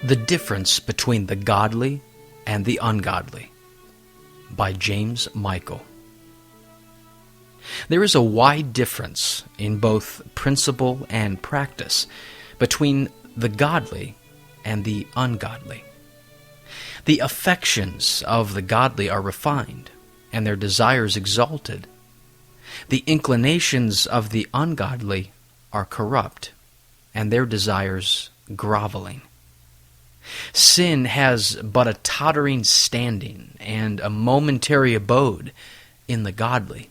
The Difference Between the Godly and the Ungodly by James Meikle. There is a wide difference in both principle and practice between the godly and the ungodly. The affections of the godly are refined, and their desires exalted. The inclinations of the ungodly are corrupt, and their desires groveling. Sin has but a tottering standing and a momentary abode in the godly,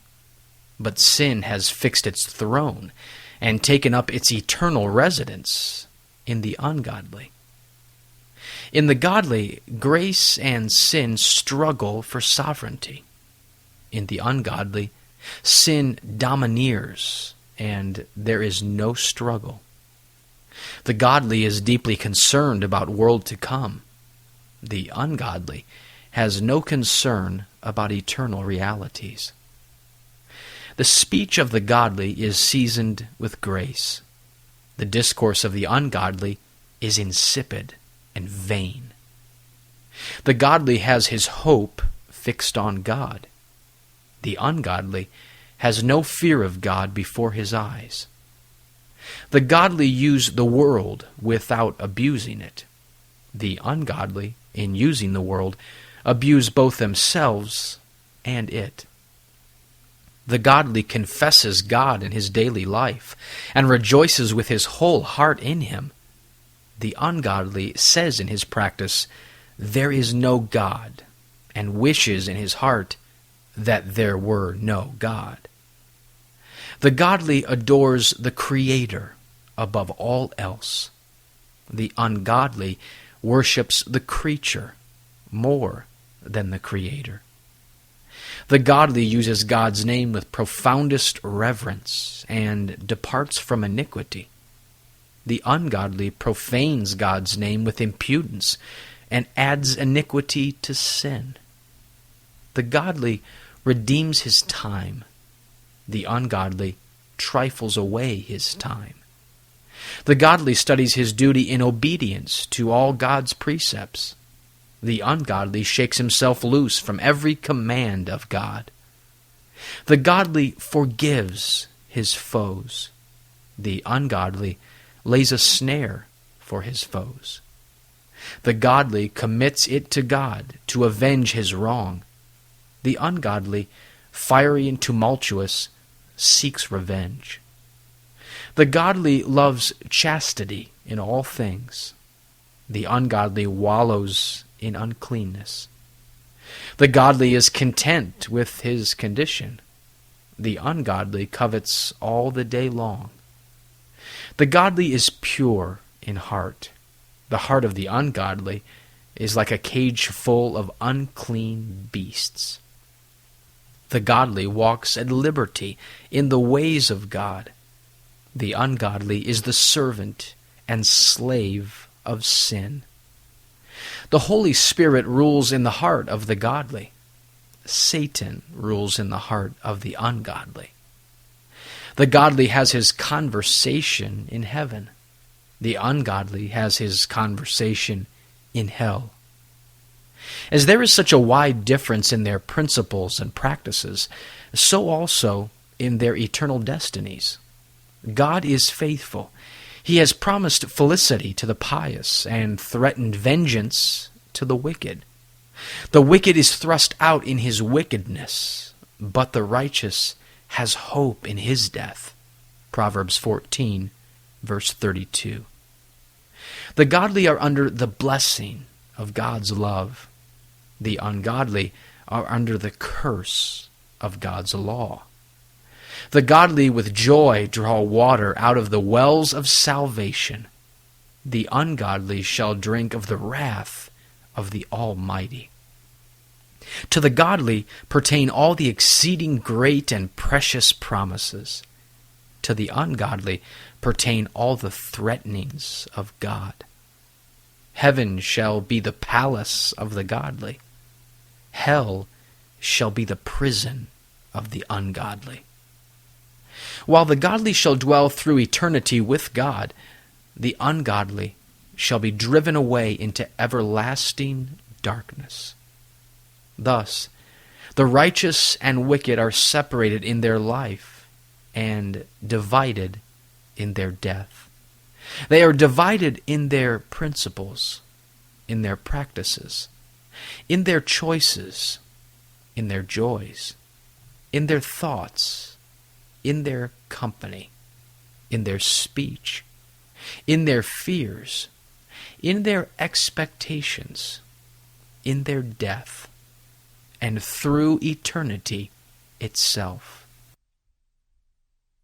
but sin has fixed its throne and taken up its eternal residence in the ungodly. In the godly, grace and sin struggle for sovereignty. In the ungodly, sin domineers, and there is no struggle. The godly is deeply concerned about world to come. The ungodly has no concern about eternal realities. The speech of the godly is seasoned with grace. The discourse of the ungodly is insipid and vain. The godly has his hope fixed on God. The ungodly has no fear of God before his eyes. The godly use the world without abusing it. The ungodly, in using the world, abuse both themselves and it. The godly confesses God in his daily life and rejoices with his whole heart in him. The ungodly says in his practice, "There is no God," and wishes in his heart that there were no God. The godly adores the Creator above all else. The ungodly worships the creature more than the Creator. The godly uses God's name with profoundest reverence and departs from iniquity. The ungodly profanes God's name with impudence and adds iniquity to sin. The godly redeems his time. The ungodly trifles away his time. The godly studies his duty in obedience to all God's precepts. The ungodly shakes himself loose from every command of God. The godly forgives his foes. The ungodly lays a snare for his foes. The godly commits it to God to avenge his wrong. The ungodly, fiery and tumultuous, seeks revenge. The godly loves chastity in all things. The ungodly wallows in uncleanness. The godly is content with his condition. The ungodly covets all the day long. The godly is pure in heart. The heart of the ungodly is like a cage full of unclean beasts. The godly walks at liberty in the ways of God. The ungodly is the servant and slave of sin. The Holy Spirit rules in the heart of the godly. Satan rules in the heart of the ungodly. The godly has his conversation in heaven. The ungodly has his conversation in hell. As there is such a wide difference in their principles and practices, so also in their eternal destinies. God is faithful. He has promised felicity to the pious and threatened vengeance to the wicked. The wicked is thrust out in his wickedness, but the righteous has hope in his death. Proverbs 14, verse 32. The godly are under the blessing of God's love. The ungodly are under the curse of God's law. The godly with joy draw water out of the wells of salvation. The ungodly shall drink of the wrath of the Almighty. To the godly pertain all the exceeding great and precious promises. To the ungodly pertain all the threatenings of God. Heaven shall be the palace of the godly. Hell shall be the prison of the ungodly. While the godly shall dwell through eternity with God, the ungodly shall be driven away into everlasting darkness. Thus, the righteous and wicked are separated in their life and divided in their death. They are divided in their principles, in their practices, in their choices, in their joys, in their thoughts, in their company, in their speech, in their fears, in their expectations, in their death, and through eternity itself.